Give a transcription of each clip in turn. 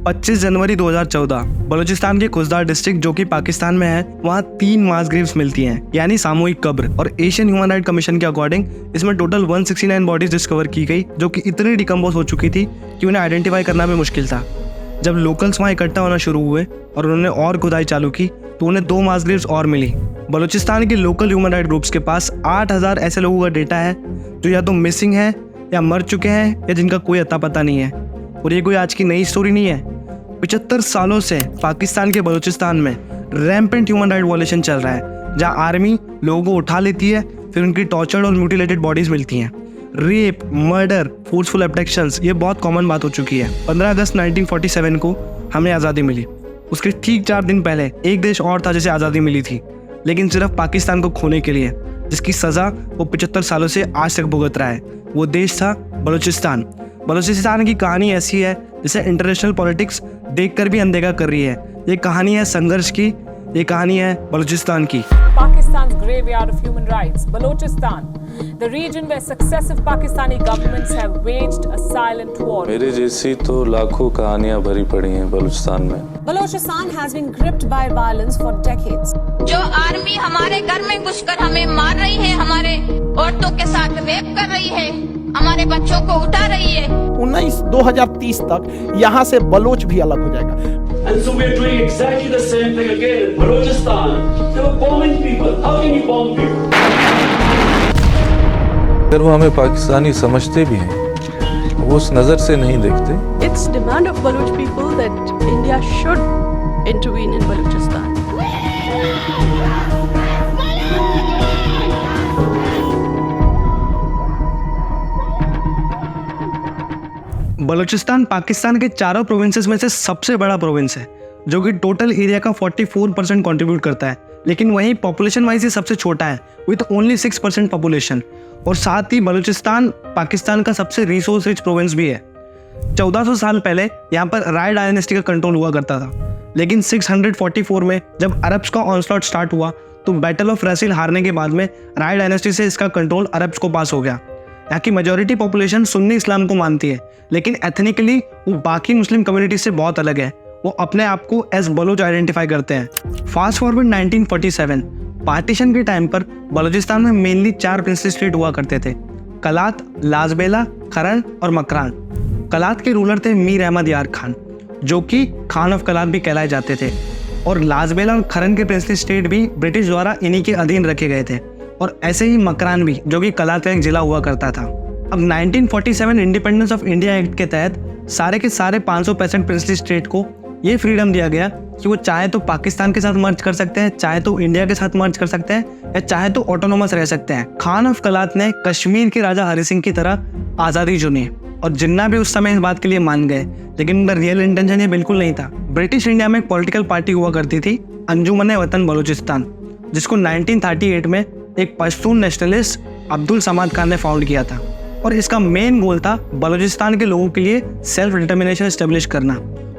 25 जनवरी 2014 बलूचिस्तान के खुजदार डिस्ट्रिक्ट जो कि पाकिस्तान में है, वहाँ 3 मास ग्रेव्स मिलती हैं, यानी सामूहिक कब्र। और एशियन ह्यूमन राइट कमीशन के अकॉर्डिंग इसमें टोटल 169 बॉडीज डिस्कवर की गई, जो कि इतनी डिकम्पोज हो चुकी थी कि उन्हें आइडेंटिफाई करना भी मुश्किल था। जब लोकल्स वहाँ इकट्ठा होना शुरू हुए और उन्होंने और खुदाई चालू की तो उन्हें 2 मास ग्रेव्स और मिली। बलूचिस्तान के लोकल ह्यूमन राइट ग्रुप्स के पास 8000 ऐसे लोगों का डेटा है जो या तो मिसिंग है या मर चुके हैं या जिनका कोई अता पता नहीं है। और ये कोई आज की नई स्टोरी नहीं है। 75 सालों से पाकिस्तान के बलूचिस्तान में रैम्पेंट ह्यूमन राइट वॉयलेशन चल रहा है, जहाँ आर्मी लोगों को उठा लेती है, फिर उनकी टॉर्चर्ड और म्यूटिलेटेड बॉडीज मिलती हैं। रेप, मर्डर, फोर्सफुल एब्डक्शंस ये बहुत कॉमन बात हो चुकी है। 15 अगस्त 1947 को हमें आज़ादी मिली। उसके ठीक 4 दिन पहले एक देश और था जिसे आज़ादी मिली थी, लेकिन सिर्फ पाकिस्तान को खोने के लिए, जिसकी सज़ा वो 75 सालों से आज तक भुगत रहा है। वो देश था बलूचिस्तान। बलूचिस्तान की कहानी ऐसी है जिसे इंटरनेशनल पॉलिटिक्स देखकर भी अनदेखा कर रही है। ये कहानी है संघर्ष की, ये कहानी है बलूचिस्तान की। Pakistan's graveyard of human rights, Balochistan, the region where successive Pakistani governments have waged a silent war. मेरे जैसी तो लाखों कहानियां भरी पड़ी हैं बलूचिस्तान में। Balochistan has been gripped by violence for decades. जो आर्मी हमारे घर में घुसकर हमें मार रही है, हमारे औरतों के साथ रेप कर रही है, हमारे बच्चों को उठा रही है। 2030 तक यहाँ से बलोच भी अलग हो जाएगा। And so we're doing exactly the same thing again in Balochistan. They were bombing people. How can you bomb people? अगर वो हमें पाकिस्तानी समझते भी हैं, वो उस नज़र से नहीं देखते। It's demand of Baloch people that India should intervene in Balochistan. Balochistan Pakistan के चारों प्रोविंसेस में से सबसे बड़ा प्रोविंस है, जो कि टोटल एरिया का 44% कंट्रीब्यूट करता है, लेकिन वहीं पॉपुलेशन वाइज ये सबसे छोटा है विथ ओनली 6% पॉपुलेशन। और साथ ही बलूचिस्तान पाकिस्तान का सबसे रिसोर्स रिच प्रोविंस भी है। 1400 साल पहले यहाँ पर राय डायनेस्टी का कंट्रोल हुआ करता था, लेकिन 644 में जब अरब्स का ऑनस्लॉट स्टार्ट हुआ तो बैटल ऑफ रसील हारने के बाद में राय डायनेस्टी से इसका कंट्रोल अरब्स को पास हो गया। यहाँ की मेजॉरिटी पॉपुलेशन सुन्नी इस्लाम को मानती है, लेकिन एथनिकली वो बाकी मुस्लिम कम्युनिटी से बहुत अलग है। वो अपने आप को एज बलोच आइडेंटिफाई करते हैं। फास्ट फॉरवर्ड 1947 पार्टीशन के टाइम पर बलूचिस्तान में मेनली 4 प्रिंसली स्टेट हुआ करते थे: कलात, लाजबेला, खरन और मकरान। कलात के रूलर थे मीर अहमद यार खान, जो कि खान ऑफ कलात भी कहलाए जाते थे। और लाजबेला और खरन के प्रिंसली स्टेट भी ब्रिटिश द्वारा इन्हीं के अधीन रखे गए थे। और ऐसे ही मकरान भी, जो कि कलात का एक जिला हुआ करता था। अब 1947 इंडिपेंडेंस ऑफ इंडिया एक्ट के तहत सारे के सारे 565 प्रिंसली स्टेट को ये फ्रीडम दिया गया कि वो चाहे तो पाकिस्तान के साथ मर्ज कर सकते हैं, चाहे तो इंडिया के साथ मर्ज कर सकते हैं, या चाहे तो ऑटोनोमस रह सकते हैं। खान ऑफ कलात ने कश्मीर के राजा हरि सिंह की तरह आज़ादी चुनी और जिन्ना भी उस समय इस बात के लिए मान गए, लेकिन उनका रियल इंटेंशन ये बिल्कुल नहीं था। ब्रिटिश इंडिया में एक पॉलिटिकल पार्टी हुआ करती थी, अंजुमन वतन बलूचिस्तान, जिसको 1938 में एक पश्तून नेशनलिस्ट अब्दुल समाद खान ने फाउंड किया था। और इसका मेन गोल था बलूचिस्तान के लोगों के लिए सेल्फ डिटर्मिनेशन एस्टेब्लिश करना।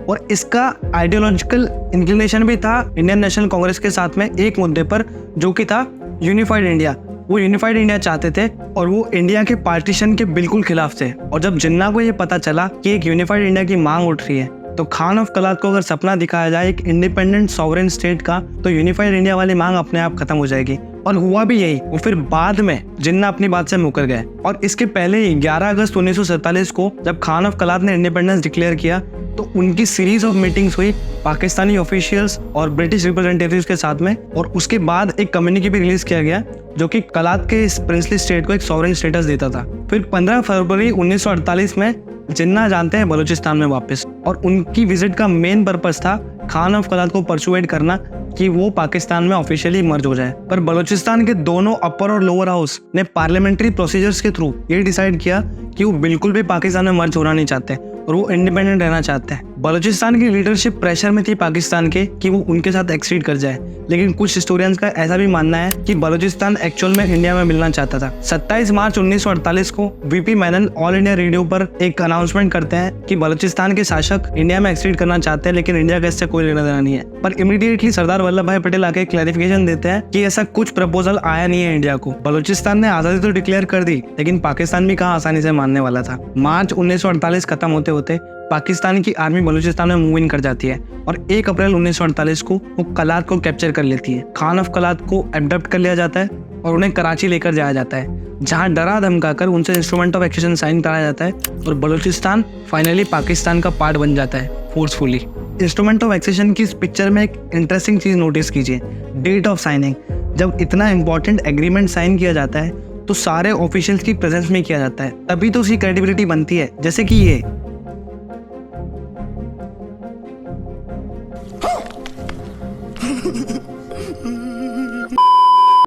और इसका आइडियोलॉजिकल इंक्लिनेशन भी था इंडियन नेशनल कांग्रेस के साथ में एक मुद्दे पर, जो कि था यूनिफाइड इंडिया। वो यूनिफाइड इंडिया चाहते थे और वो इंडिया के पार्टीशन के बिल्कुल खिलाफ थे। और जब जिन्ना को ये पता चला कि एक यूनिफाइड इंडिया की मांग उठ रही है, तो खान ऑफ कलात को अगर सपना दिखाया जाए एक इंडिपेंडेंट सॉवरेन स्टेट का, तो यूनिफाइड इंडिया वाली मांग अपने आप खत्म हो जाएगी। और हुआ भी यही। वो फिर बाद में जिन्ना अपनी बात से मुकर गए। और इसके पहले ही 11 अगस्त 1947 को जब खान ऑफ कलात ने इंडिपेंडेंस डिक्लेयर किया, तो उनकी सीरीज ऑफ मीटिंग्स हुई पाकिस्तानी ऑफिशियल्स और ब्रिटिश रिप्रेजेंटेटिव्स के साथ में। और उसके बाद एक कम्युनिके भी रिलीज किया गया जो कि कलात के इस प्रिंसली स्टेट को एक सॉवरेन स्टेटस देता था। फिर 15 फरवरी 1948 में जिन्ना जानते हैं बलूचिस्तान में वापस, और उनकी विजिट का मेन पर्पस था खान ऑफ कलात को परसुएड करना कि वो पाकिस्तान में ऑफिशियली मर्ज हो जाए। पर बलूचिस्तान के दोनों अपर और लोअर हाउस ने पार्लियामेंट्री प्रोसीजर्स के थ्रू ये डिसाइड किया कि वो बिल्कुल भी पाकिस्तान में मर्ज होना नहीं चाहते और वो इंडिपेंडेंट रहना चाहते हैं। बलूचिस्तान की लीडरशिप प्रेशर में थी पाकिस्तान के कि वो उनके साथ एक्सीड कर जाए, लेकिन कुछ हिस्टोरियंस का ऐसा भी मानना है कि बलूचिस्तान एक्चुअल में इंडिया में मिलना चाहता था। 27 मार्च 1948 को VP Menon all India radio पर एक अनाउंसमेंट करते हैं कि बलूचिस्तान के शासक इंडिया में एक्सीड करना चाहते हैं, लेकिन इंडिया का इससे कोई लेना देना नहीं है। पर इमीडिएटली सरदार वल्लभ भाई पटेल आके क्लैरिफिकेशन देते हैं कि ऐसा कुछ प्रपोजल आया नहीं है इंडिया को। बलूचिस्तान ने आजादी तो डिक्लेयर कर दी, लेकिन पाकिस्तान भी कहाँ आसानी से मानने वाला था। मार्च 1948 खत्म होते होते पाकिस्तान की आर्मी बलूचिस्तान में मूव इन कर जाती है और 1 अप्रैल 1948 को वो कलात को कैप्चर कर लेती है। खान ऑफ कलात को एडप्ट कर लिया जाता है और उन्हें कराची लेकर जाया जाता है, जहां डरा धमकाकर उनसे इंस्ट्रूमेंट ऑफ एक्सेशन साइन कराया जाता है और बलूचिस्तान फाइनली पाकिस्तान का पार्ट बन जाता है फोर्सफुली। इंस्ट्रूमेंट ऑफ एक्सेशन की इस पिक्चर में एक इंटरेस्टिंग चीज़ नोटिस कीजिए, डेट ऑफ साइनिंग। जब इतना इंपॉर्टेंट एग्रीमेंट साइन किया जाता है तो सारे ऑफिशियल्स की प्रेजेंस में किया जाता है, तभी तो उसकी क्रेडिबिलिटी बनती है। जैसे कि ये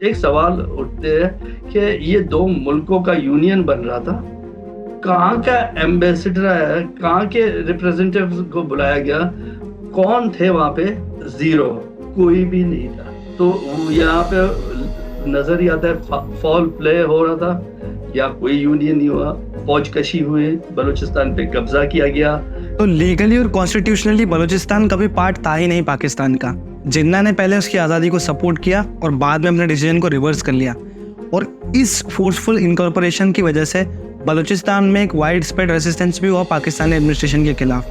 एक सवाल उठते हैं कि ये 2 मुल्कों का यूनियन बन रहा था, कहाँ का एम्बेसडर है, कहाँ के रिप्रेजेंटेटिव को बुलाया गया, कौन थे वहाँ पे? 0, कोई भी नहीं था। तो यहाँ पे नजर ही आता है फॉल प्ले हो रहा था या कोई यूनियन नहीं हुआ, फौज कशी हुई, बलूचिस्तान पे कब्जा किया गया। तो लीगली और कॉन्स्टिट्यूशनली बलूचिस्तान कभी पार्ट था ही नहीं पाकिस्तान का। जिन्ना ने पहले उसकी आज़ादी को सपोर्ट किया और बाद में अपने डिसीजन को रिवर्स कर लिया, और इस फोर्सफुल इनकॉर्पोरेशन की वजह से बलूचिस्तान में एक वाइड स्प्रेड रेसिस्टेंस भी हुआ पाकिस्तानी एडमिनिस्ट्रेशन के खिलाफ,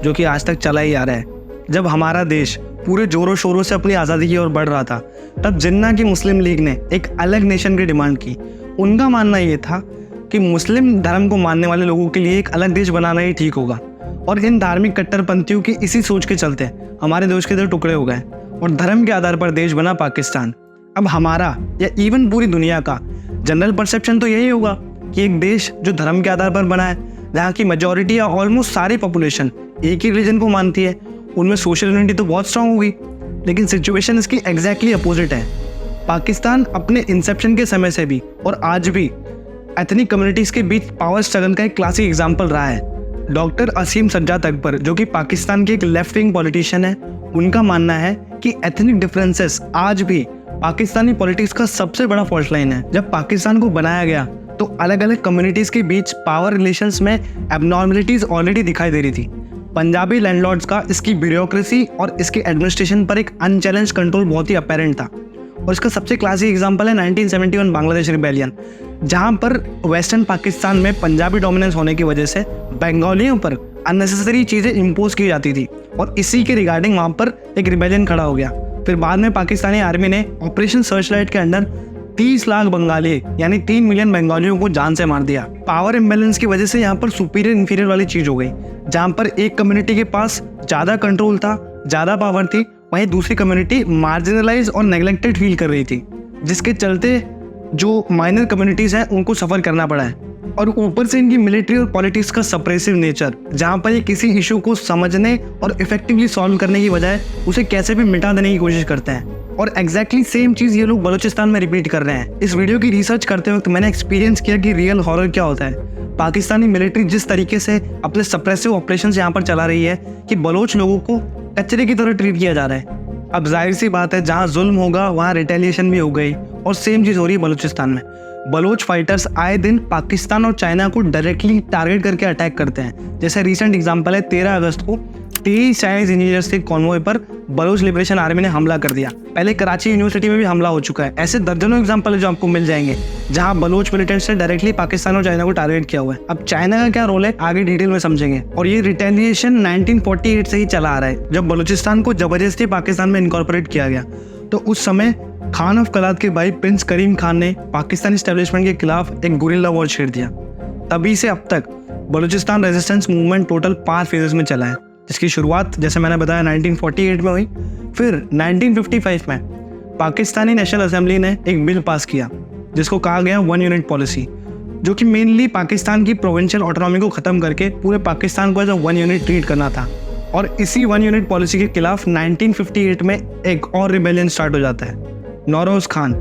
जो कि आज तक चला ही आ रहा है। जब हमारा देश पूरे जोरों शोरों से अपनी आज़ादी की ओर बढ़ रहा था, तब जिन्ना की मुस्लिम लीग ने एक अलग नेशन की डिमांड की। उनका मानना ये था कि मुस्लिम धर्म को मानने वाले लोगों के लिए एक अलग देश बनाना ही ठीक होगा, और इन धार्मिक कट्टरपंथियों की इसी सोच के चलते हमारे देश के 2 टुकड़े हो गए और धर्म के आधार पर देश बना पाकिस्तान। अब हमारा या इवन पूरी दुनिया का जनरल परसेप्शन तो यही होगा कि एक देश जो धर्म के आधार पर बना है, जहाँ की मेजॉरिटी या ऑलमोस्ट सारी पॉपुलेशन एक ही रिलीजन को मानती है, उनमें सोशल यूनिटी तो बहुत स्ट्रांग होगी। लेकिन सिचुएशन इसकी एग्जैक्टली अपोजिट है। पाकिस्तान अपने इंसेप्शन के समय से भी और आज भी एथनिक कम्युनिटीज़ के बीच पावर स्ट्रगल का एक क्लासिक एग्जाम्पल रहा है। डॉक्टर असीम सज्जाद अकबर, जो कि पाकिस्तान के एक लेफ्ट विंग पॉलिटिशियन है, उनका मानना है कि एथनिक डिफरेंसेस आज भी पाकिस्तानी पॉलिटिक्स का सबसे बड़ा फॉल्ट लाइन है। जब पाकिस्तान को बनाया गया तो अलग अलग कम्युनिटीज़ के बीच पावर रिलेशंस में एबनॉर्मलिटीज़ ऑलरेडी दिखाई दे रही थी। पंजाबी लैंडलॉर्ड्स का इसकी ब्यूरोक्रेसी और इसके एडमिनिस्ट्रेशन पर एक अनचैलेंज कंट्रोल बहुत ही अपेरेंट था, और इसका सबसे क्लासिक एग्जांपल है 1971 बांग्लादेश रिबेलियन, जहां पर वेस्टर्न पाकिस्तान में पंजाबी डोमिनेंस होने की वजह से बंगालियों पर अननेसेसरी चीज़ें इम्पोज की जाती थी, और इसी के रिगार्डिंग वहाँ पर एक रिबेलियन खड़ा हो गया। फिर बाद में पाकिस्तानी आर्मी ने ऑपरेशन सर्चलाइट के अंडर 30 लाख बंगाली यानी 3 मिलियन बंगालियों को जान से मार दिया। पावर इम्बैलेंस की वजह से यहाँ पर सुपीरियर इंफीरियर वाली चीज़ हो गई, जहाँ पर एक कम्युनिटी के पास ज़्यादा कंट्रोल था, ज़्यादा पावर थी, वहीं दूसरी कम्युनिटी मार्जिनलाइज और नेग्लेक्टेड फील कर रही थी, जिसके चलते जो माइनर कम्युनिटीज़ हैं उनको सफ़र करना पड़ा है। और ऊपर से इनकी मिलिट्री और पॉलिटिक्स का सप्रेसिव नेचर, जहाँ पर ये किसी इशू को समझने और इफेक्टिवली सॉल्व करने की बजाय उसे कैसे भी मिटा देने की कोशिश करते हैं। और एग्जैक्टली सेम चीज़ ये लोग बलूचिस्तान में रिपीट कर रहे हैं। इस वीडियो की रिसर्च करते वक्त मैंने एक्सपीरियंस किया कि रियल हॉरर क्या होता है। पाकिस्तानी मिलिट्री जिस तरीके से अपने सप्रेसिव ऑपरेशन यहाँ पर चला रही है कि बलोच लोगों को कचरे की तरह ट्रीट किया जा रहा है। अब जाहिर सी बात है, जहाँ जुल्म होगा वहाँ रिटेलिएशन भी हो गई, और सेम चीज़ हो रही है बलूचिस्तान में। बलोच फाइटर्स आए दिन पाकिस्तान और चाइना को डायरेक्टली टारगेट करके अटैक करते हैं। जैसे रिसेंट एग्जांपल है, 13 अगस्त को 23 चाइनीज इंजीनियर्स के कॉन्वॉय पर बलोच लिबरेशन आर्मी ने हमला कर दिया। पहले कराची यूनिवर्सिटी में भी हमला हो चुका है। ऐसे दर्जनों एग्जांपल है जो आपको मिल जाएंगे जहां बलोच मिलिटेंट्स ने डायरेक्टली पाकिस्तान और चाइना को टारगेट किया हुआ है। अब चाइना का क्या रोल है आगे डिटेल में समझेंगे। और ये रिटेलिएशन 1948 से ही चला आ रहा है, जब बलूचिस्तान को जबरदस्ती पाकिस्तान में इनकॉर्पोरेट किया गया। तो उस समय खान ऑफ कलात के भाई प्रिंस करीम खान ने पाकिस्तानी एस्टेब्लिशमेंट के खिलाफ एक गुरिल्ला वॉर छेड़ दिया। तभी से अब तक Balochistan resistance movement total 5 phases में चला है, जिसकी शुरुआत जैसे मैंने बताया 1948 में हुई। फिर 1955 में पाकिस्तानी नेशनल असेंबली ने एक बिल पास किया जिसको कहा गया 1 यूनिट पॉलिसी, जो कि मेनली पाकिस्तान की प्रोविंशियल ऑटोनॉमी को ख़त्म करके पूरे पाकिस्तान को एज 1 यूनिट ट्रीट करना था। और इसी 1 यूनिट पॉलिसी के खिलाफ 1958 में एक और रिबेलियन स्टार्ट हो जाता है। नौरोज़ खान,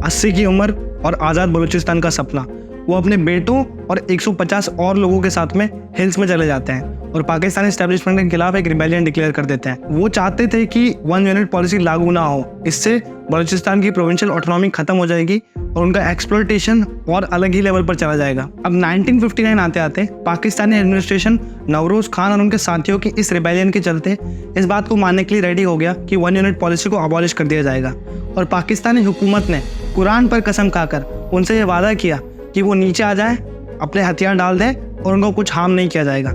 80 की उम्र और आज़ाद बलूचिस्तान का सपना, वो अपने बेटों और 150 और लोगों के साथ में हिल्स में चले जाते हैं और पाकिस्तानी एस्टेब्लिशमेंट के खिलाफ एक रिबेलियन डिक्लेयर कर देते हैं। वो चाहते थे कि 1 यूनिट पॉलिसी लागू ना हो, इससे बलूचिस्तान की प्रोविंशियल ऑटोनॉमी खत्म हो जाएगी और उनका एक्सप्लॉयटेशन और अलग ही लेवल पर चला जाएगा। अब 1959 आते आते पाकिस्तानी एडमिनिस्ट्रेशन नौरोज़ खान और उनके साथियों की इस रिबेलियन के चलते इस बात को मानने के लिए रेडी हो गया कि 1 यूनिट पॉलिसी को अबॉलिश कर दिया जाएगा। और पाकिस्तानी हुकूमत ने कुरान पर कसम खाकर उनसे ये वादा किया कि वो नीचे आ जाए, अपने हथियार डाल दें और उनको कुछ हार्म नहीं किया जाएगा।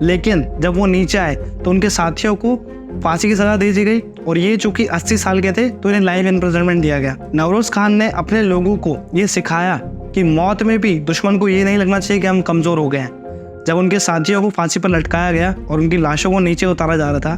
लेकिन जब वो नीचे आए तो उनके साथियों को फांसी की सजा दे दी गई और ये चूंकि 80 साल के थे तो इन्हें लाइफ इम्प्रिजनमेंट दिया गया। नवरोज खान ने अपने लोगों को ये सिखाया कि मौत में भी दुश्मन को ये नहीं लगना चाहिए कि हम कमज़ोर हो गए हैं। जब उनके साथियों को फांसी पर लटकाया गया और उनकी लाशों को नीचे उतारा जा रहा था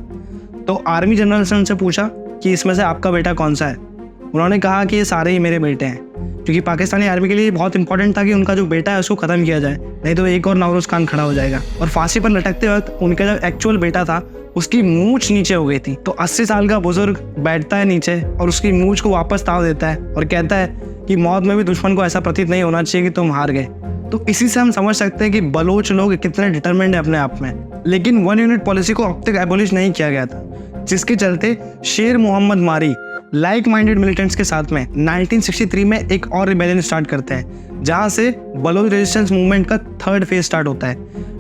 तो आर्मी जनरल से उनसे पूछा कि इसमें से आपका बेटा कौन सा है। उन्होंने कहा कि ये सारे ही मेरे बेटे हैं, क्योंकि पाकिस्तानी आर्मी के लिए बहुत इंपॉर्टेंट था कि उनका जो बेटा है उसको ख़त्म किया जाए, नहीं तो एक और नवरोज खान खड़ा हो जाएगा। और फांसी पर लटकते वक्त उनका जो एक्चुअल बेटा था उसकी मूंछ नीचे हो गई थी। तो 80 साल का बुजुर्ग बैठता है नीचे और उसकी मूंछ को वापस ताव देता है और कहता है कि मौत में भी दुश्मन को ऐसा प्रतीत नहीं होना चाहिए कि तुम हार गए। तो इसी से हम समझ सकते हैं कि बलोच लोग कितने डिटरमिन्ड है अपने आप में। लेकिन 1 यूनिट पॉलिसी को अब तक एबोलिश नहीं किया गया था, जिसके चलते शेर मोहम्मद मारी लाइक माइंडेड मिलिटेंट्स के साथ में 1963 में एक और रिबेलियन स्टार्ट करते हैं, जहां से बलोच रेजिस्टेंस मूवमेंट का 3rd फेज स्टार्ट होता है।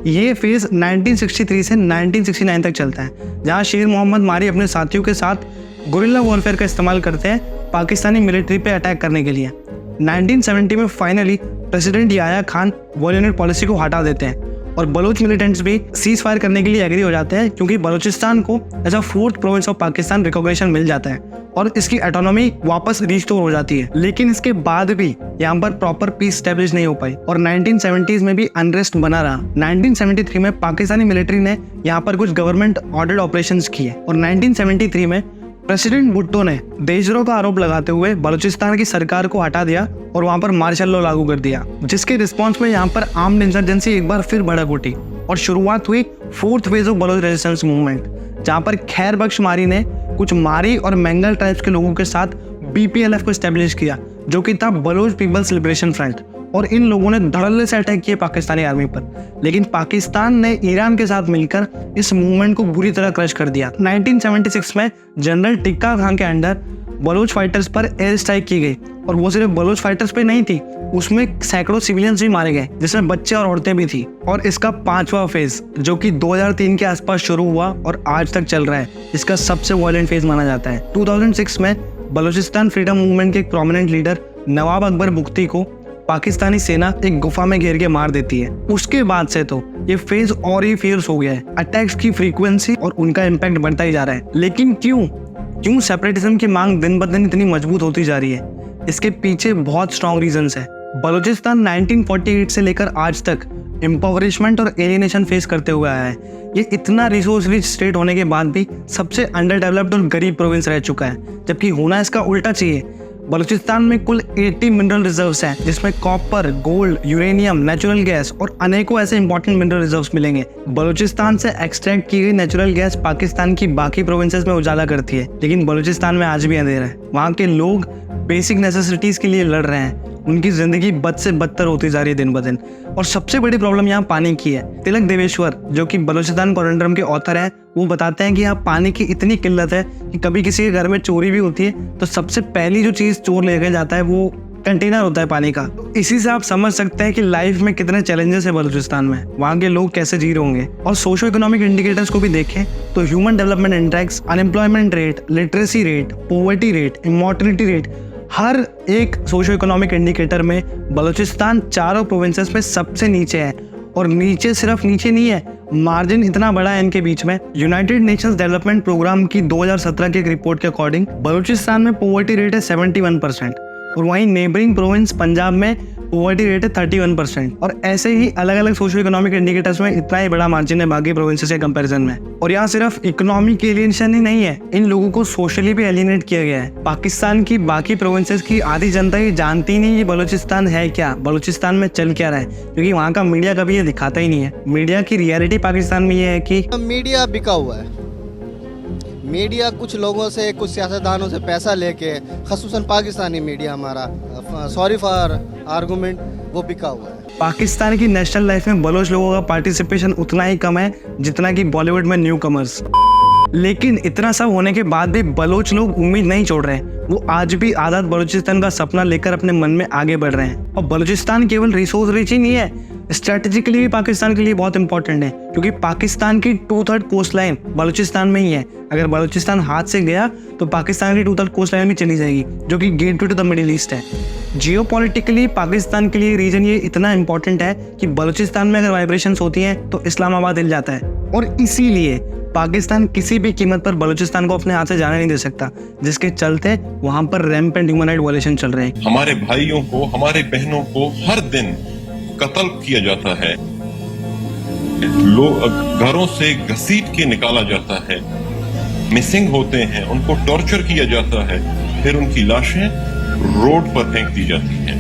ये फेज 1963 से 1969 तक चलता है, जहां शेर मोहम्मद मारी अपने साथियों के साथ गुरिल्ला वॉरफेयर का इस्तेमाल करते हैं पाकिस्तानी मिलिट्री पे अटैक करने के लिए। 1970 में finally president Yahya Khan 1 unit policy को हटा देते हैं और बलोच मिलिटेंट्स भी सीज फायर करने के लिए एग्री हो जाते हैं, क्योंकि बलूचिस्तान को as a 4th province of Pakistan recognition मिल जाता है और इसकी ऑटोनॉमी वापस रिस्टोर हो जाती है। लेकिन इसके बाद भी यहाँ पर प्रॉपर पीस स्टैब्लिश नहीं हो पाई और 1970s में भी अनरेस्ट बना रहा। 1973 में पाकिस्तानी मिलिट्री ने यहाँ पर कुछ गवर्नमेंट ऑर्डर्ड ऑपरेशंस किए और 1973 में प्रेसिडेंट भुट्टो ने देशद्रोह का आरोप लगाते हुए बलूचिस्तान की सरकार को हटा दिया और वहां पर मार्शल लॉ लागू कर दिया, जिसके रिस्पॉन्स में यहाँ पर आर्म्ड इंसर्जेंसी एक बार फिर भड़क उठी और शुरुआत हुई 4th phase of Baloch resistance movement, जहां पर खैर बख्श मारी ने कुछ मारी और मैंगल ट्राइब्स के लोगों के साथ BPLF को एस्टेब्लिश किया, जो कि था बलोच पीपल्स लिबरेशन फ्रंट। और इन लोगों ने धड़ल्ले से अटैक किए पाकिस्तानी आर्मी पर, लेकिन पाकिस्तान ने ईरान के साथ मिलकर इस मूवमेंट को बुरी तरह क्रश कर दिया। 1976 में जनरल टिक्का खान के अंडर बलोच फाइटर्स पर एयर स्ट्राइक की गई और वो सिर्फ बलोच फाइटर्स पे नहीं थी, उसमें सैकड़ों सिविलियंस भी मारे गए, जिसमें बच्चे और औरतें भी थी। और इसका 5वां फेज जो कि 2003 के आसपास शुरू हुआ और आज तक चल रहा है, इसका सबसे वायलेंट फेज माना जाता है। 2006 में बलूचिस्तान फ्रीडम मूवमेंट के एक प्रोमिनेंट लीडर नवाब अकबर बुख्ती को पाकिस्तानी सेना एक गुफा में घेर के मार देती है। उसके बाद से तो ये फेज और ही फियर्स हो गया है। अटैक्स की फ्रीक्वेंसी और उनका इम्पैक्ट बढ़ता ही जा रहा है। लेकिन क्यों सेपरेटिज्म की मांग दिन ब दिन इतनी मजबूत होती जा रही है? इसके पीछे बहुत स्ट्रॉन्ग रीजंस है। बलूचिस्तान 1948 से लेकर आज तक एम्पावरिशमेंट और एलियनेशन फेस करते हुए आया है। ये इतना रिसोर्स रिच स्टेट होने के बाद भी सबसे अंडर डेवलप्ड और गरीब प्रोविंस रह चुका है, जबकि होना इसका उल्टा चाहिए। बलूचिस्तान में कुल 80 मिनरल रिजर्व्स हैं, जिसमें copper, gold, uranium, natural gas और अनेकों ऐसे इंपॉर्टेंट मिनरल रिजर्व्स मिलेंगे। बलूचिस्तान से एक्सट्रैक्ट की गई नेचुरल गैस पाकिस्तान की बाकी प्रोविंसेस में उजाला करती है, लेकिन बलूचिस्तान में आज भी अंधेरा है। वहाँ के लोग बेसिक नेसेसिटीज के लिए लड़ रहे हैं, उनकी जिंदगी बद से बदतर होती जा रही है दिन ब दिन। और सबसे बड़ी प्रॉब्लम यहाँ पानी की है। तिलक देवेश्वर, जो कि बलूचिस्तान कॉरिडोरम के ऑथर है, वो बताते हैं कि यहाँ पानी की इतनी किल्लत है कि कभी किसी के घर में चोरी भी होती है तो सबसे पहली जो चीज़ चोर लेके जाता है वो कंटेनर होता है पानी का। इसी से आप समझ सकते हैं कि लाइफ में कितने चैलेंजेस है बलूचिस्तान में, वहाँ के लोग कैसे जी रहे होंगे। और सोशो इकोनॉमिक इंडिकेटर्स को भी देखें तो human development index, unemployment rate, literacy rate, poverty rate, immortality rate, हर एक सोशो इकोनॉमिक इंडिकेटर में बलूचिस्तान चारों प्रोविंसेस में सबसे नीचे है। और नीचे सिर्फ नीचे नहीं है, मार्जिन इतना बड़ा है इनके बीच में। यूनाइटेड नेशंस डेवलपमेंट प्रोग्राम की 2017 की एक रिपोर्ट के अकॉर्डिंग बलूचिस्तान में पॉवर्टी रेट है 71% और वहीं नेबरिंग प्रोविंस पंजाब में पॉवर्टी रेट है 31%। और ऐसे ही अलग अलग सोशो इकोनॉमिक इंडिकेटर्स में इतना ही बड़ा मार्जिन है बाकी प्रोविंसेस के कंपैरिजन में। और यहाँ सिर्फ इकोनॉमिक एलियनेशन ही नहीं है, इन लोगों को सोशली भी एलियनेट किया गया है। पाकिस्तान की बाकी प्रोविंसेस की आधी जनता ये जानती नहीं कि बलूचिस्तान है क्या, बलूचिस्तान में चल क्या रहा है, क्योंकि वहाँ का मीडिया कभी ये दिखाता ही नहीं है। मीडिया की रियलिटी पाकिस्तान में ये है कि मीडिया बिका हुआ है। मीडिया कुछ लोगों से, कुछ सियासतदानों से पैसा लेके, खसूसन पाकिस्तानी मीडिया हमारा, सॉरी फॉर आर्गूमेंट, वो बिका हुआ है। पाकिस्तान की नेशनल लाइफ में बलोच लोगों का पार्टिसिपेशन उतना ही कम है जितना कि बॉलीवुड में न्यू कमर्स। लेकिन इतना सब होने के बाद भी बलोच लोग उम्मीद नहीं छोड़ रहे हैं। वो आज भी आज़ाद बलूचिस्तान का सपना लेकर अपने मन में आगे बढ़ रहे हैं। और बलूचिस्तान केवल रिसोर्स रिच ही नहीं है, स्ट्रेटेजिकली भी पाकिस्तान के लिए बहुत इंपॉर्टेंट है, क्योंकि पाकिस्तान की 2/3 कोस्ट लाइन बलूचिस्तान में ही है। अगर बलूचिस्तान हाथ से गया तो पाकिस्तान की 2/3 कोस्ट लाइन भी चली जाएगी, जो कि gateway to the Middle East है। जियोपॉलिटिकली पाकिस्तान के लिए रीजन ये इतना इंपॉर्टेंट है कि बलूचिस्तान में अगर वाइब्रेशंस होती हैं तो इस्लामाबाद हिल जाता है, और इसीलिए पाकिस्तान किसी भी कीमत पर बलूचिस्तान को अपने हाथ से जाने नहीं दे सकता, जिसके चलते वहां पर रैम्पेंट ह्यूमन राइट वायलेशन चल रहे हैं। हमारे भाइयों को, हमारे बहनों को हर दिन कत्ल किया जाता है, लोग घरों से घसीट के निकाला जाता है, मिसिंग होते हैं, उनको टॉर्चर किया जाता है, फिर उनकी लाशें रोड पर फेंक दी जाती हैं।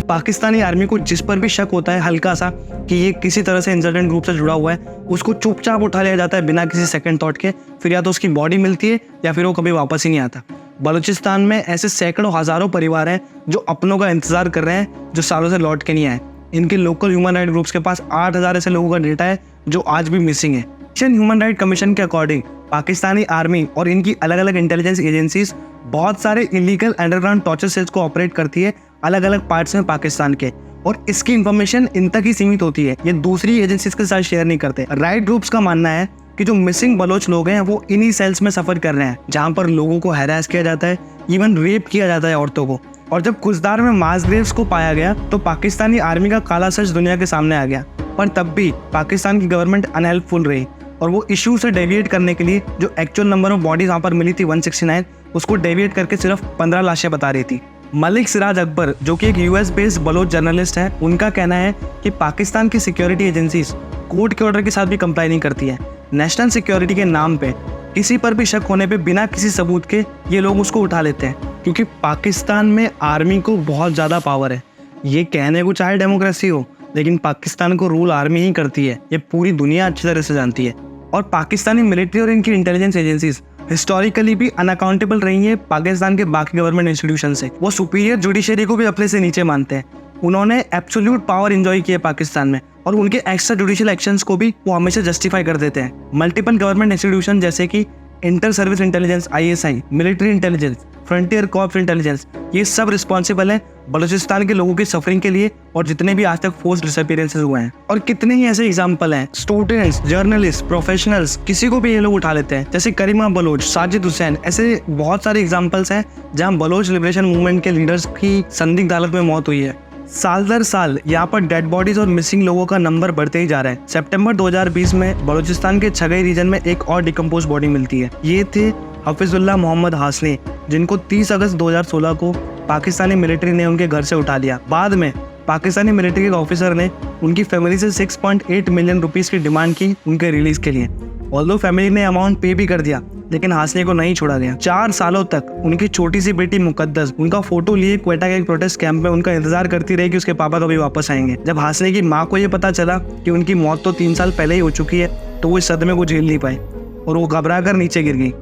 पाकिस्तानी आर्मी को जिस पर भी शक होता है हल्का सा कि ये किसी तरह से इंसर्जेंट ग्रुप से जुड़ा हुआ है, उसको चुपचाप उठा लिया जाता है बिना किसी सेकंड थॉट के। फिर या तो उसकी बॉडी मिलती है या फिर वो कभी वापस ही नहीं आता। बलूचिस्तान में ऐसे सैकड़ों हजारों परिवार हैं जो अपनों का इंतजार कर रहे हैं, जो सालों से लौट के नहीं आए। इनके लोकल ह्यूमन राइट ग्रुप्स के पास 8000 ऐसे लोगों का डेटा है जो आज भी मिसिंग है। एशियन ह्यूमन राइट कमीशन के अकॉर्डिंग पाकिस्तानी आर्मी और इनकी अलग अलग इंटेलिजेंस एजेंसीज बहुत सारे इलीगल अंडरग्राउंड टॉर्चर सेल्स को ऑपरेट करती है अलग अलग पार्ट्स में पाकिस्तान के, और इसकी इंफॉर्मेशन इन तक ही सीमित होती है, ये दूसरी एजेंसीज के साथ शेयर नहीं करते। राइट ग्रुप्स का मानना है कि जो मिसिंग बलोच लोग हैं वो इन्हीं सेल्स में सफर कर रहे हैं, जहां पर लोगों को हैरास किया जाता है, इवन रेप किया जाता है औरतों को। और जब कुजदार में मास ग्रेव्स को पाया गया तो पाकिस्तानी आर्मी का काला सच दुनिया के सामने आ गया, पर तब भी पाकिस्तान की गवर्नमेंट अनहेल्पफुल रही, और वो इशू से डेविएट करने के लिए जो एक्चुअल नंबर ऑफ बॉडीज वहाँ पर मिली थी 169, उसको डेविएट करके सिर्फ 15 लाशें बता रही थी। मलिक सिराज अकबर, जो कि एक यूएस बेस्ड बलोच जर्नलिस्ट है, उनका कहना है कि पाकिस्तान की सिक्योरिटी एजेंसीज कोर्ट के ऑर्डर के साथ भी कंप्लाई नहीं करती है। नेशनल सिक्योरिटी के नाम पे किसी पर भी शक होने पे बिना किसी सबूत के ये लोग उसको उठा लेते हैं, क्योंकि पाकिस्तान में आर्मी को बहुत ज़्यादा पावर है। ये कहने को चाहे डेमोक्रेसी हो, लेकिन पाकिस्तान को रूल आर्मी ही करती है, ये पूरी दुनिया अच्छी तरह से जानती है। और पाकिस्तानी मिलिट्री और इनकी इंटेलिजेंस एजेंसीज हिस्टोरिकली भी अनअकाउंटेबल रही है पाकिस्तान के बाकी गवर्नमेंट इंस्टीट्यूशन से। वो सुपीरियर जुडिशरी को भी अपने से नीचे मानते हैं। उन्होंने एब्सोल्यूट पावर एंजॉय किया पाकिस्तान में, और उनके एक्स्ट्रा जुडिशियल एक्शंस को भी वो हमेशा जस्टिफाई कर देते हैं। मल्टीपल गवर्नमेंट इंस्टीट्यूशन जैसे कि inter service intelligence ISI, military intelligence, frontier corps intelligence, ये सब रिस्पॉन्सिबल है बलूचिस्तान के लोगों की सफरिंग के लिए, और जितने भी आज तक फोर्स डिसअपीयरेंसेस हुए हैं। और कितने ही ऐसे एग्जांपल हैं, स्टूडेंट्स, जर्नलिस्ट, प्रोफेशनल्स, किसी को भी ये लोग उठा लेते हैं, जैसे करीमा बलोच, साजिद हुसैन, ऐसे बहुत सारे एग्जांपल्स हैं जहां बलोच लिबरेशन मूवमेंट के लीडर्स की संदिग्ध हालत में मौत हुई है। साल दर साल यहाँ पर डेड बॉडीज और मिसिंग लोगों का नंबर बढ़ते ही जा रहा है। सितंबर 2020 में बलूचिस्तान के छगई रीजन में एक और डिकम्पोज बॉडी मिलती है। ये थे हफीजुल्लाह मोहम्मद हासनी, जिनको 30 अगस्त 2016 को पाकिस्तानी मिलिट्री ने उनके घर से उठा लिया। बाद में पाकिस्तानी मिलिट्री के ऑफिसर ने उनकी फैमिली से 6.8 मिलियन रुपीस की डिमांड की उनके रिलीज के लिए। ऑल्दो फैमिली ने अमाउंट पे भी कर दिया, लेकिन हासनी को नहीं छोड़ा गया। 4 सालों तक उनकी छोटी सी बेटी मुकद्दस उनका फोटो लिए क्वेटा के एक प्रोटेस्ट कैंप में उनका इंतजार करती रही कि उसके पापा कभी वापस आएंगे। जब हासनी की माँ को ये पता चला कि उनकी मौत तो 3 साल पहले ही हो चुकी है, तो वो इस सदमे को झेल नहीं पाई और वो घबरा कर नीचे गिर गई।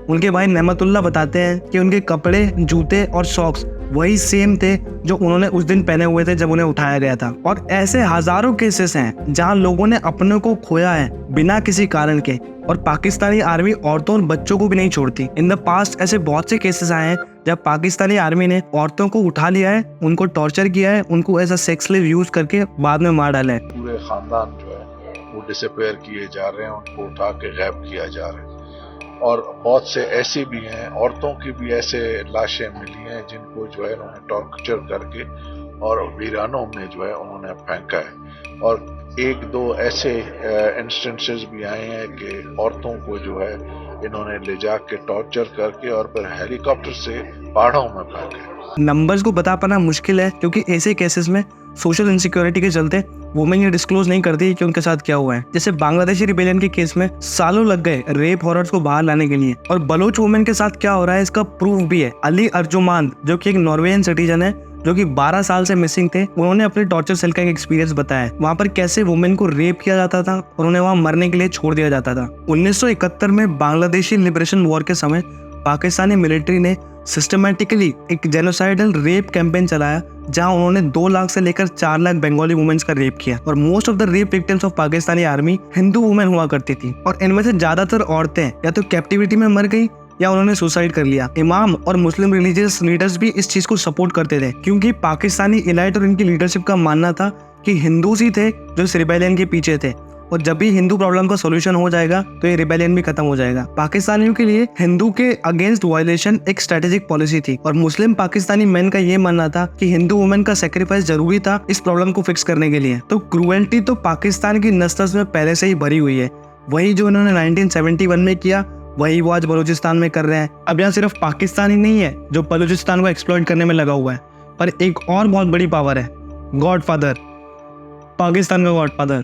उनके भाई नेमतुल्लाह बताते हैं कि उनके कपड़े, जूते और सॉक्स वही सेम थे जो उन्होंने उस दिन पहने हुए थे जब उन्हें उठाया गया था। और ऐसे हजारों केसेस हैं जहां लोगों ने अपने को खोया है बिना किसी कारण के, और पाकिस्तानी आर्मी औरतों और बच्चों को भी नहीं छोड़ती। इन द पास्ट ऐसे बहुत से केसेस आए हैं जब पाकिस्तानी आर्मी ने औरतों को उठा लिया है, उनको टॉर्चर किया है, उनको as a sex slave use करके बाद में मार डाला है। पूरे खानदान जो है वो डिसअपेयर किए जा रहे हैं, उनको उठा के गायब किया जा रहा है। और बहुत से ऐसे भी हैं, औरतों की भी ऐसे लाशें मिली हैं जिनको जो है उन्होंने टॉर्चर करके और वीरानों में जो है उन्होंने फेंका है। और 1-2 ऐसे इंस्टेंसेस भी आए हैं कि औरतों को जो है इन्होंने ले जाके टॉर्चर करके और फिर हेलीकॉप्टर से पहाड़ों में फेंका। नंबर्स को बता पाना मुश्किल है, क्योंकि ऐसे केसेस में सोशल इनसिक्योरिटी के चलते वुमेन ये डिस्क्लोज नहीं करती कि उनके साथ क्या हुआ है। जैसे बांग्लादेशी रिबेलियन के केस में सालों लग गए रेप हॉरर्स को बाहर लाने के लिए, और बलोच वुमेन के साथ क्या हो रहा है इसका प्रूफ भी है। अली अर्जुमान, जो कि एक नॉर्वेजियन सिटीजन है, जो कि 12 साल से मिसिंग थे, उन्होंने अपने टॉर्चर सेल का एक एक्सपीरियंस बताया। वहाँ पर कैसे वुमेन को रेप किया जाता था और उन्हें वहाँ मरने के लिए छोड़ दिया जाता था। 1971 में बांग्लादेशी लिबरेशन वॉर के समय पाकिस्तानी मिलिट्री ने सिस्टमैटिकली एक जेनोसाइडल रेप कैंपेन चलाया, जहां उन्होंने 2 लाख से लेकर 4 लाख बंगाली वुमेन्स का रेप किया। और most of the rape victims of Pakistani army Hindu women हुआ करती थी, और इनमें से ज्यादातर औरतें या तो कैप्टिविटी में मर गई या उन्होंने सुसाइड कर लिया। इमाम और मुस्लिम रिलीजियस लीडर्स भी इस चीज को सपोर्ट करते थे, क्योंकि पाकिस्तानी इलाइट और इनकी लीडरशिप का मानना था कि हिंदूज ही थे जो इस रिबेलियन के पीछे थे, और जब भी हिंदू प्रॉब्लम का सॉल्यूशन हो जाएगा तो ये रिबेलियन भी खत्म हो जाएगा। पाकिस्तानियों के लिए हिंदू के अगेंस्ट वायलेशन एक स्ट्रेटेजिक पॉलिसी थी, और मुस्लिम पाकिस्तानी मैन का ये मानना था कि हिंदू वुमेन का सेक्रीफाइस जरूरी था इस प्रॉब्लम को फिक्स करने के लिए। तो क्रूएल्टी तो पाकिस्तान की नस्ल में पहले से ही भरी हुई है। वही जो उन्होंने 1971 में किया वही वो आज बलूचिस्तान में कर रहे हैं। अब यहाँ सिर्फ पाकिस्तान ही नहीं है जो बलूचिस्तान को एक्सप्लॉइट करने में लगा हुआ है, पर एक और बहुत बड़ी पावर है, गॉडफादर, पाकिस्तान का गॉडफादर।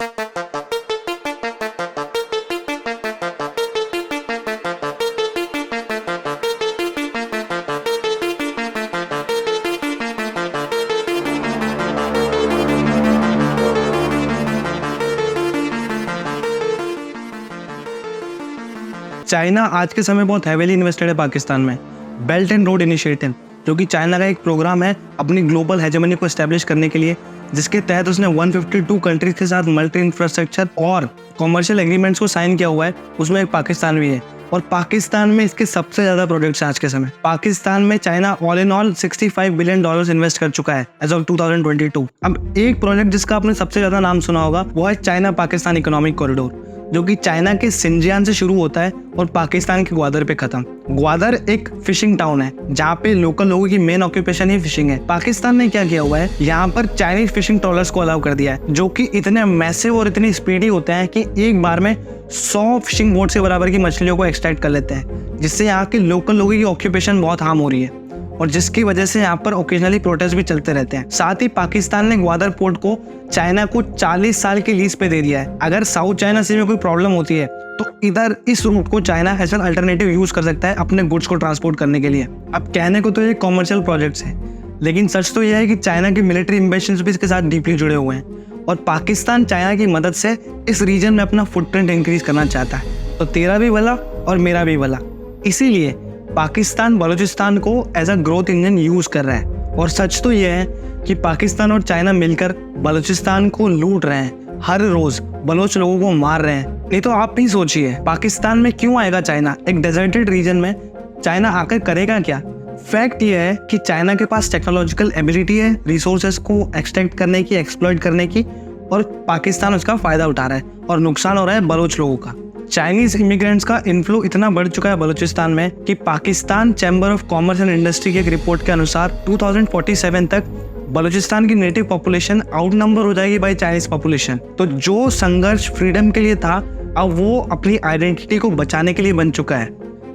चाइना आज के समय बहुत हैवीली इन्वेस्टेड है पाकिस्तान में। बेल्ट एंड रोड इनिशिएटिव, जो कि चाइना का एक प्रोग्राम है अपनी ग्लोबल हेजेमनी को एस्टेब्लिश करने के लिए, जिसके तहत उसने 152 कंट्रीज के साथ मल्टी इंफ्रास्ट्रक्चर और कॉमर्शियल एग्रीमेंट्स को साइन किया हुआ है। उसमें एक पाकिस्तान भी है, और पाकिस्तान में इसके सबसे ज्यादा प्रोजेक्ट्स आज के समय। पाकिस्तान में China all in all $65 billion invest कर चुका है एज ऑफ 2022। अब एक प्रोजेक्ट जिसका आपने सबसे ज्यादा नाम सुना होगा वो है चाइना पाकिस्तान इकोनॉमिक कॉरिडोर, जो कि चाइना के सिंजियान से शुरू होता है और पाकिस्तान के ग्वादर पे खत्म। ग्वादर एक फिशिंग टाउन है जहाँ पे लोकल लोगों की मेन ऑक्यूपेशन ही फिशिंग है। पाकिस्तान ने क्या किया हुआ है, यहाँ पर चाइनीज फिशिंग ट्रॉलर्स को अलाउ कर दिया है, जो कि इतने मैसिव और इतनी स्पीडी होते हैं कि एक बार में 100 फिशिंग बोट के बराबर की मछलियों को एक्सट्रैक्ट कर लेते हैं, जिससे यहाँ के लोकल लोगों की ऑक्यूपेशन बहुत हार्म हो रही है, और जिसकी वजह से यहाँ पर ओकेजनली प्रोटेस्ट भी चलते रहते हैं। साथ ही पाकिस्तान ने ग्वादर पोर्ट को चाइना को 40 साल के लीज पे दे दिया है। अगर साउथ चाइना सी में कोई प्रॉब्लम होती है तो इधर इस रूट को China as an alternative use कर सकता है अपने गुड्स को ट्रांसपोर्ट करने के लिए। अब कहने को तो ये कॉमर्शियल प्रोजेक्ट्स है, लेकिन सच तो यह है कि चाइना के मिलिट्री एम्बिशंस भी इसके साथ डीपली जुड़े हुए हैं, और पाकिस्तान चाइना की मदद से इस रीजन में अपना फुटप्रिंट इंक्रीज करना चाहता है। तो तेरा भी भला और मेरा भी भला, इसीलिए पाकिस्तान बलूचिस्तान को as a growth engine use कर रहा है। और सच तो यह है कि पाकिस्तान और चाइना मिलकर बलूचिस्तान को लूट रहे हैं, हर रोज बलोच लोगों को मार रहे हैं। नहीं तो आप भी सोचिए, पाकिस्तान में क्यों आएगा चाइना? एक डेजर्टेड रीजन में चाइना आकर करेगा क्या? फैक्ट ये है कि चाइना के पास टेक्नोलॉजिकल एबिलिटी है रिसोर्सेज को एक्सट्रैक्ट करने की, एक्सप्लॉइट करने की, और पाकिस्तान उसका फायदा उठा रहा है और नुकसान हो रहा है बलोच लोगों का। चाइनीज इमिग्रेंट्स का इन्फ्लो इतना बढ़ चुका है बलूचिस्तान में कि Pakistan chamber of commerce and industry की एक रिपोर्ट के अनुसार 2047 तक बलूचिस्तान की नेटिव पॉपुलेशन आउट नंबर हो जाएगी बाय चाइनीज पॉपुलेशन। तो जो संघर्ष फ्रीडम के लिए था, अब वो अपनी आइडेंटिटी को बचाने के लिए बन चुका है।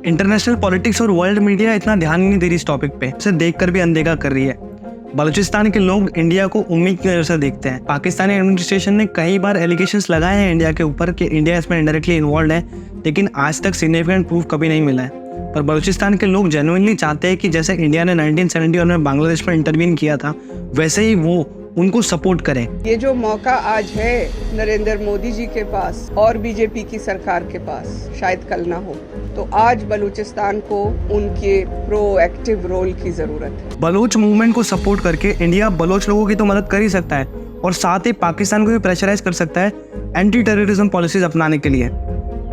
इंटरनेशनल पॉलिटिक्स और वर्ल्ड मीडिया इतना ध्यान नहीं दे रही इस टॉपिक पे, इसे देखकर भी अनदेखा कर रही है। बलूचिस्तान के लोग इंडिया को उम्मीद की नजर से देखते हैं। पाकिस्तानी एडमिनिस्ट्रेशन ने कई बार एलिगेशंस लगाए हैं इंडिया के ऊपर कि इंडिया इसमें इंडायरेक्टली इन्वॉल्व है, लेकिन आज तक सिग्निफिकेंट प्रूफ कभी नहीं मिला है। पर बलूचिस्तान के लोग जेन्युइनली चाहते हैं कि जैसे इंडिया ने 1971 में बांग्लादेश में इंटरवीन किया था, वैसे ही वो उनको सपोर्ट करें। ये जो मौका आज है नरेंद्र मोदी जी के पास और बीजेपी की सरकार के पास, शायद कल ना हो, तो आज बलूचिस्तान को उनके प्रोएक्टिव रोल की जरूरत है। बलोच मूवमेंट को सपोर्ट करके इंडिया बलोच लोगों की तो मदद कर ही सकता है, और साथ ही पाकिस्तान को भी प्रेशराइज कर सकता है एंटी टेररिज्म पॉलिसीज अपनाने के लिए।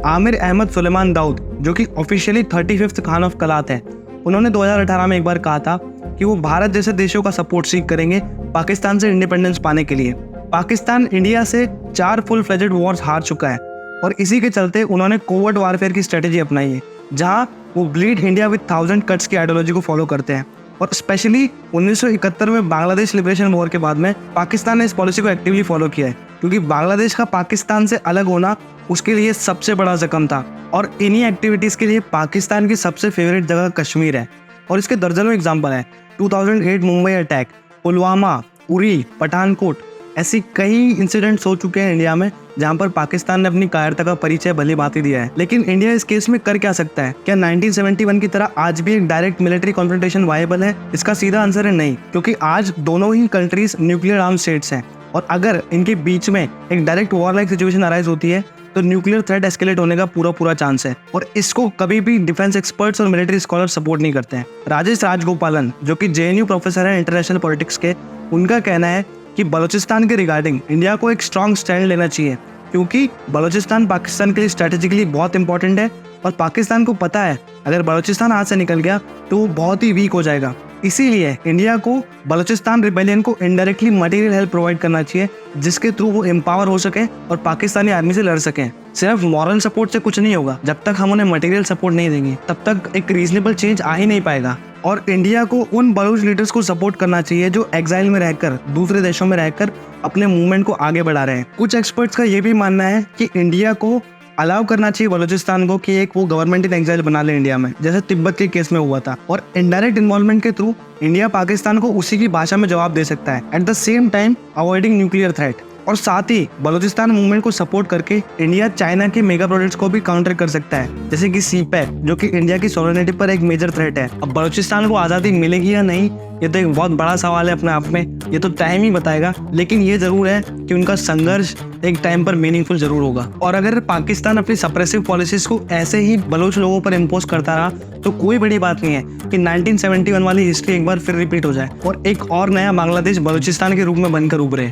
आमिर अहमद सुलेमान दाऊद, जो कि ऑफिशियली 35th खान ऑफ कलात है, उन्होंने 2018 में एक बार कहा था कि वो भारत जैसे देशों का सपोर्ट सीख करेंगे पाकिस्तान से इंडिपेंडेंस पाने के लिए। पाकिस्तान इंडिया से 4 फुल फ्लेजेड वॉर्स हार चुका है, और इसी के चलते उन्होंने कोवर्ट वारफेयर की स्ट्रेटेजी अपनाई है, जहां वो ब्लीड इंडिया विद 1000 कट्स की आइडियोलॉजी को फॉलो करते हैं। और स्पेशली 1971 में बांग्लादेश लिबरेशन वॉर के बाद में पाकिस्तान ने इस पॉलिसी को एक्टिवली फॉलो किया है, क्योंकि बांग्लादेश का पाकिस्तान से अलग होना उसके लिए सबसे बड़ा जख्म था। और इन्हीं एक्टिविटीज के लिए पाकिस्तान की सबसे फेवरेट जगह कश्मीर है, और इसके दर्जनों एग्जाम्पल है। 2008 मुंबई अटैक, पुलवामा, उरी, पठानकोट, ऐसी कई इंसिडेंट्स हो चुके हैं इंडिया में जहां पर पाकिस्तान ने अपनी कायरता का परिचय भली भांति दिया है। लेकिन इंडिया इस केस में कर क्या सकता है? क्या 1971 की तरह आज भी एक डायरेक्ट मिलिट्री कॉन्फ्रंटेशन वायबल है? इसका सीधा आंसर है नहीं, क्योंकि आज दोनों ही कंट्रीज न्यूक्लियर आर्म स्टेट्स हैं, और अगर इनके बीच में एक direct war like situation arise होती है तो न्यूक्लियर थ्रेट एस्केलेट होने का पूरा चांस है, और इसको कभी भी डिफेंस एक्सपर्ट्स और मिलिट्री स्कॉलर सपोर्ट नहीं करते हैं। राजेश राजगोपालन, जो कि JNU प्रोफेसर है इंटरनेशनल पॉलिटिक्स के, उनका कहना है कि बलूचिस्तान के रिगार्डिंग इंडिया को एक स्ट्रॉन्ग स्टैंड लेना चाहिए, क्योंकि बलूचिस्तान पाकिस्तान के लिए स्ट्रेटेजिकली बहुत इंपॉर्टेंट है, और पाकिस्तान को पता है अगर बलूचिस्तान हाथ से निकल गया तो वो बहुत ही वीक हो जाएगा। इसीलिए इंडिया को बलूचिस्तान रिबेलियन को इनडायरेक्टली मटेरियल हेल्प प्रोवाइड करना चाहिए, जिसके थ्रू वो एम्पावर हो सके और पाकिस्तानी आर्मी से लड़ सकें। सिर्फ मॉरल सपोर्ट से कुछ नहीं होगा, जब तक हम उन्हें मटेरियल सपोर्ट नहीं देंगे तब तक एक रीजनेबल चेंज आ ही नहीं पाएगा। और इंडिया को उन बलूच लीडर्स को सपोर्ट करना चाहिए जो एग्जाइल में रहकर, दूसरे देशों में रहकर अपने मूवमेंट को आगे बढ़ा रहे हैं। कुछ एक्सपर्ट्स का ये भी मानना है कि इंडिया को अलाउ करना चाहिए बलूचिस्तान को कि एक वो गवर्नमेंट इन एग्जाइल बना ले इंडिया में, जैसे तिब्बत के केस में हुआ था। और इनडायरेक्ट इन्वॉल्वमेंट के थ्रू इंडिया पाकिस्तान को उसी की भाषा में जवाब दे सकता है, at the same time avoiding nuclear threat. और साथ ही बलूचिस्तान मूवमेंट को सपोर्ट करके इंडिया चाइना के मेगा प्रोजेक्ट्स को भी काउंटर कर सकता है, जैसे कि सीपैक, जो कि इंडिया की सॉवरेनिटी पर एक मेजर थ्रेट है। अब बलूचिस्तान को आज़ादी मिलेगी या नहीं, ये तो एक बहुत बड़ा सवाल है अपने आप में, ये तो टाइम ही बताएगा। लेकिन ये जरूर है कि उनका संघर्ष एक टाइम पर मीनिंगफुल जरूर होगा। और अगर पाकिस्तान अपनी सप्रेसिव पॉलिसीज को ऐसे ही बलूच लोगों पर इम्पोज करता रहा तो कोई बड़ी बात नहीं है कि 1971 वाली हिस्ट्री एक बार फिर रिपीट हो जाए और एक और नया बांग्लादेश बलूचिस्तान के रूप में बनकर उभरे।